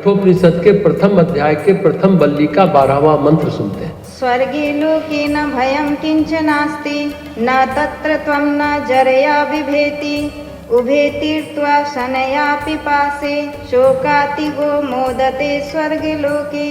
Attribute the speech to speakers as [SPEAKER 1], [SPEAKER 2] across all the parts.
[SPEAKER 1] कठोपनिषद के प्रथम अध्याय के प्रथम वल्ली का 12वां मंत्र सुनते हैं।
[SPEAKER 2] स्वर्गे लोके न भयं किंचनास्ति, न तत्र त्वं न जरया बिभेति, उभे तीर्त्वा शनया पिपासे, शोकातिगो मोदते स्वर्गे लोके।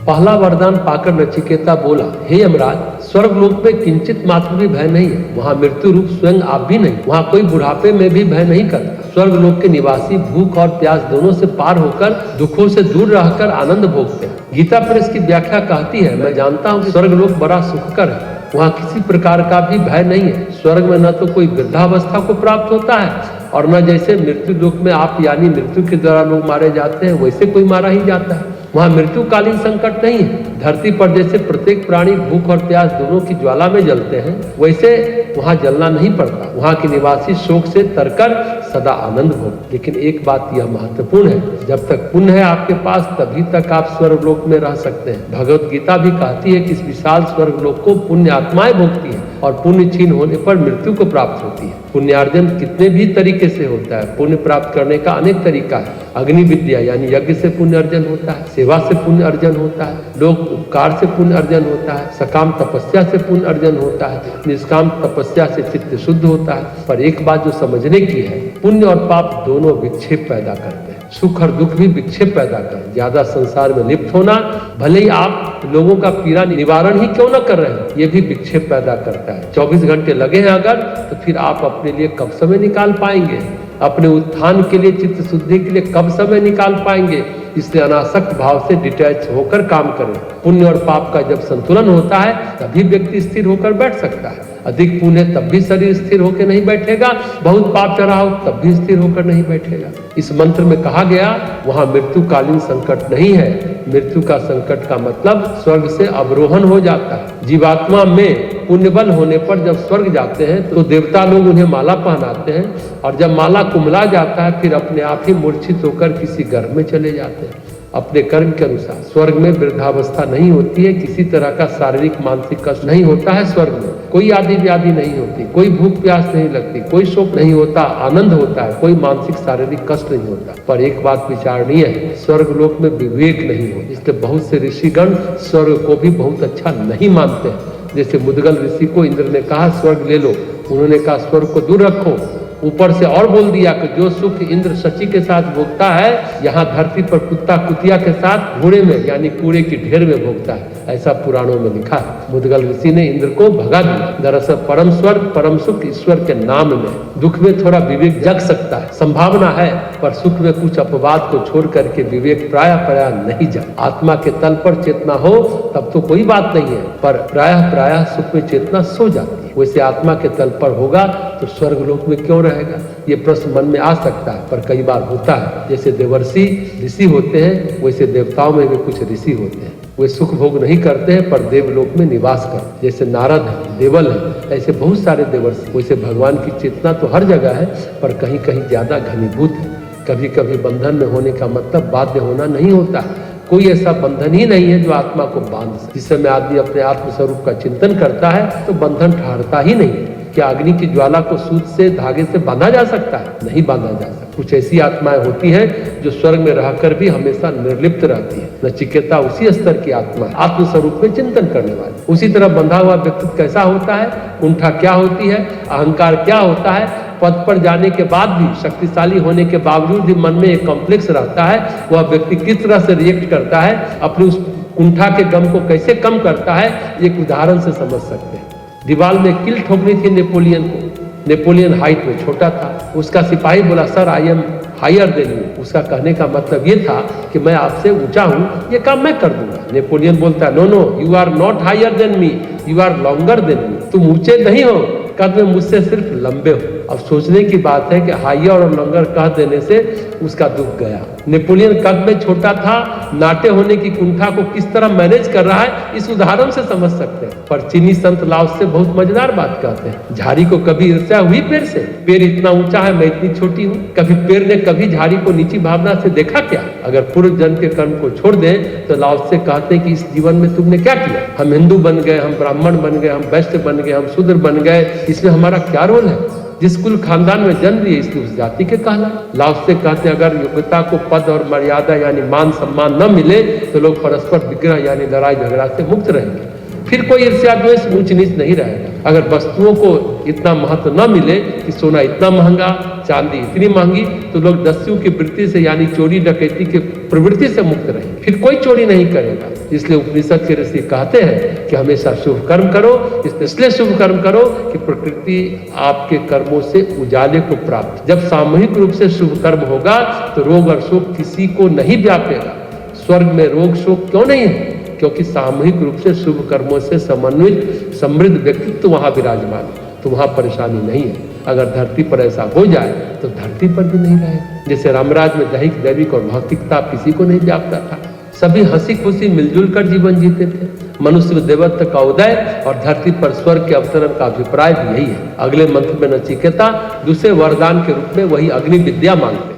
[SPEAKER 1] पहला वरदान पाकर नचिकेता बोला, हे यमराज, स्वर्ग लोक में किंचित मात्र भी भय नहीं है। वहाँ मृत्यु रूप स्वयं आप भी नहीं, वहाँ कोई बुढ़ापे में भी भय नहीं करता। स्वर्ग लोक के निवासी भूख और प्यास दोनों से पार होकर दुखों से दूर रहकर आनंद भोगते हैं। गीता प्रेस की व्याख्या कहती है, मैं जानता हूँ कि स्वर्ग लोक बड़ा सुखकर है, वहाँ किसी प्रकार का भी भय नहीं है। स्वर्ग में न तो कोई वृद्धावस्था को प्राप्त होता है और न जैसे मृत्यु लोक में आप यानी मृत्यु के द्वारा लोग मारे जाते हैं वैसे कोई मारा ही जाता है। वहाँ मृत्युकालीन संकट नहीं है। धरती पर जैसे प्रत्येक प्राणी भूख और प्यास दोनों की ज्वाला में जलते हैं वैसे वहाँ जलना नहीं पड़ता। वहाँ के निवासी शोक से तरकर सदा आनंद भोग। लेकिन एक बात यह महत्वपूर्ण है, जब तक पुण्य है आपके पास तभी तक आप स्वर्गलोक में रह सकते हैं। भगवत गीता भी कहती है कि इस विशाल स्वर्गलोक को पुण्य आत्माएं भोगती है और पुण्य छीन होने पर मृत्यु को प्राप्त होती है। पुण्यार्जन कितने भी तरीके से होता है। पुण्य प्राप्त करने का अनेक तरीका है। अग्नि विद्या यानी यज्ञ से पुण्य अर्जन होता है, सेवा से पुण्य अर्जन होता है, लोक उपकार से पुण्य अर्जन होता है, सकाम तपस्या से पुण्य अर्जन होता है, निष्काम तपस्या से चित्त शुद्ध होता है। पर एक बात जो समझने की है, पुण्य और पाप दोनों विक्षेप पैदा करते हैं। सुख और दुख भी विक्षेप पैदा कर। ज्यादा संसार में लिप्त होना, भले ही आप लोगों का पीड़ा निवारण ही क्यों न कर रहे हैं, ये भी विक्षेप पैदा करता है। 24 घंटे लगे हैं अगर, तो फिर आप अपने लिए कब समय निकाल पाएंगे? अपने उत्थान के लिए, चित्त शुद्धि के लिए कब समय निकाल पाएंगे? इसलिए अनासक्त भाव से डिटैच होकर काम करें। पुण्य और पाप का जब संतुलन होता है तभी व्यक्ति स्थिर होकर बैठ सकता है। अधिक पुण्य तब भी शरीर स्थिर होकर नहीं बैठेगा, बहुत पाप चढ़ा हो तब भी स्थिर होकर नहीं बैठेगा। इस मंत्र में कहा गया वहाँ मृत्युकालीन संकट नहीं है। मृत्यु का संकट का मतलब स्वर्ग से अवरोहण हो जाता है। जीवात्मा में पुण्य बल होने पर जब स्वर्ग जाते हैं तो देवता लोग उन्हें माला पहनाते हैं और जब माला कुमला जाता है फिर अपने आप ही मूर्छित होकर किसी गर्भ में चले जाते हैं अपने कर्म के अनुसार। स्वर्ग में वृद्धावस्था नहीं होती है, किसी तरह का शारीरिक मानसिक कष्ट नहीं होता है। स्वर्ग में कोई आदि व्याधि नहीं होती, कोई भूख प्यास नहीं लगती, कोई शोक नहीं होता, आनंद होता है, कोई मानसिक शारीरिक कष्ट नहीं होता। पर एक बात विचारणीय है, स्वर्ग लोक में विवेक नहीं हो, इसलिए बहुत से ऋषिगण स्वर्ग को भी बहुत अच्छा नहीं मानते हैं। जैसे मुदगल ऋषि को इंद्र ने कहा स्वर्ग ले लो, उन्होंने कहा स्वर्ग को दूर रखो। ऊपर से और बोल दिया कि जो सुख इंद्र शची के साथ भोगता है यहाँ धरती पर कुत्ता कुतिया के साथ घोड़े में यानी कूड़े की ढेर में भोगता है। ऐसा पुराणों में लिखा है। मुदगल ऋषि ने इंद्र को भगा दिया। दरअसल परम स्वर्ग परम सुख ईश्वर के नाम में। दुख में थोड़ा विवेक जग सकता है, संभावना है, पर सुख में कुछ अपवाद को छोड़ करके विवेक प्रायः नहीं जग। आत्मा के तल पर चेतना हो तब तो कोई बात नहीं है, पर प्रायः सुख में चेतना सो जाती है। वैसे आत्मा के तल पर होगा तो स्वर्ग लोक में क्यों रहेगा? ये प्रश्न मन में आ सकता है, पर कई बार होता है। जैसे देवर्षि ऋषि होते हैं वैसे देवताओं में भी कुछ ऋषि होते हैं। वे सुख भोग नहीं करते हैं पर देवलोक में निवास करते। जैसे नारद है, देवल है, ऐसे बहुत सारे देवर्षि। वैसे भगवान की चेतना तो हर जगह है पर कहीं कहीं ज्यादा घनीभूत है। कभी कभी बंधन में होने का मतलब बाध्य होना नहीं होता है। कोई ऐसा बंधन ही नहीं है जो आत्मा को बांध सके। जिस समय आदमी अपने आत्म स्वरूप का चिंतन करता है तो बंधन ठहरता ही नहीं है। क्या अग्नि की ज्वाला को सूत से धागे से बांधा जा सकता है? नहीं बांधा जा सकता। कुछ ऐसी आत्माएं होती हैं जो स्वर्ग में रहकर भी हमेशा निर्लिप्त रहती है। नचिकेता उसी स्तर की आत्मा है, आत्म स्वरूप में चिंतन करने वाली। उसी तरह बंधा हुआ व्यक्ति कैसा होता है, कुंठा क्या होती है, अहंकार क्या होता है, पद पर जाने के बाद भी, शक्तिशाली होने के बावजूद भी मन में एक कॉम्प्लेक्स रहता है। वह व्यक्ति किस तरह से रिएक्ट करता है, अपने उस कुंठा के गम को कैसे कम करता है, एक उदाहरण से समझ सकते हैं। दीवार में किल ठोकनी थी नेपोलियन को। नेपोलियन हाइट में छोटा था। उसका सिपाही बोला sir I am higher than you. उसका कहने का मतलब ये था कि मैं आपसे ऊंचा हूँ, ये काम मैं कर दूंगा। नेपोलियन बोलता है no no you are not higher than me, you are longer than me. तुम ऊंचे नहीं हो, कद में मुझसे सिर्फ लंबे हो। अब सोचने की बात है कि हायर और लॉन्गर कह देने से उसका दुख गया। नेपोलियन कद में छोटा था, नाटे होने की कुंठा को किस तरह मैनेज कर रहा है इस उदाहरण से समझ सकते हैं। पर चीनी संत लाओस से बहुत मजेदार बात कहते हैं। झाड़ी को कभी ईर्ष्या हुई पेड़ से? पेड़ इतना ऊंचा है, मैं इतनी छोटी हूँ। कभी पेड़ ने कभी झाड़ी को नीची भावना से देखा क्या? अगर पूर्व जन्म के कर्म को छोड़ दें तो लाओस से कहते हैं कि इस जीवन में तुमने क्या किया? हम हिंदू बन गए, हम ब्राह्मण बन गए, हम वैश्य बन गए, हम शूद्र बन गए, इसमें हमारा क्या रोल है? जिस कुल खानदान में जन्म लिए इसलिए उस जाति के कहलाए। लाओत्से से कहते हैं अगर योग्यता को पद और मर्यादा यानी मान सम्मान न मिले तो लोग परस्पर विग्रह यानी लड़ाई झगड़ा से मुक्त रहेंगे, फिर कोई ईर्ष्या द्वेष ऊंच नीच नहीं रहेगा। अगर वस्तुओं को इतना महत्व न मिले कि सोना इतना महंगा, चांदी इतनी महंगी, तो लोग दस्युओं की वृत्ति से यानी चोरी डकैती की प्रवृत्ति से मुक्त रहे, फिर कोई चोरी नहीं करेगा। इसलिए उपनिषद के ऋषि कहते हैं कि हमेशा शुभ कर्म करो, इसलिए शुभ कर्म करो कि प्रकृति आपके कर्मों से उजाले को प्राप्त। जब सामूहिक रूप से शुभ कर्म होगा तो रोग और शोक किसी को नहीं व्यापेगा। स्वर्ग में रोग शोक क्यों नहीं है? क्योंकि सामूहिक रूप से शुभ कर्मों से समन्वित समृद्ध व्यक्तित्व वहां विराजमान है, तो वहां परेशानी नहीं है। अगर धरती पर ऐसा हो जाए तो धरती पर भी नहीं रहेगा। जैसे रामराज में दैहिक दैविक और भौतिकता किसी को नहीं व्यापता था, सभी हंसी खुशी मिलजुल कर जीवन जीते थे। मनुष्य में देवत्व का उदय और धरती पर स्वर्ग के अवतरण का अभिप्राय भी यही है। अगले मंत्र में नचिकेता दूसरे वरदान के रूप में वही अग्नि विद्या मांगते हैं।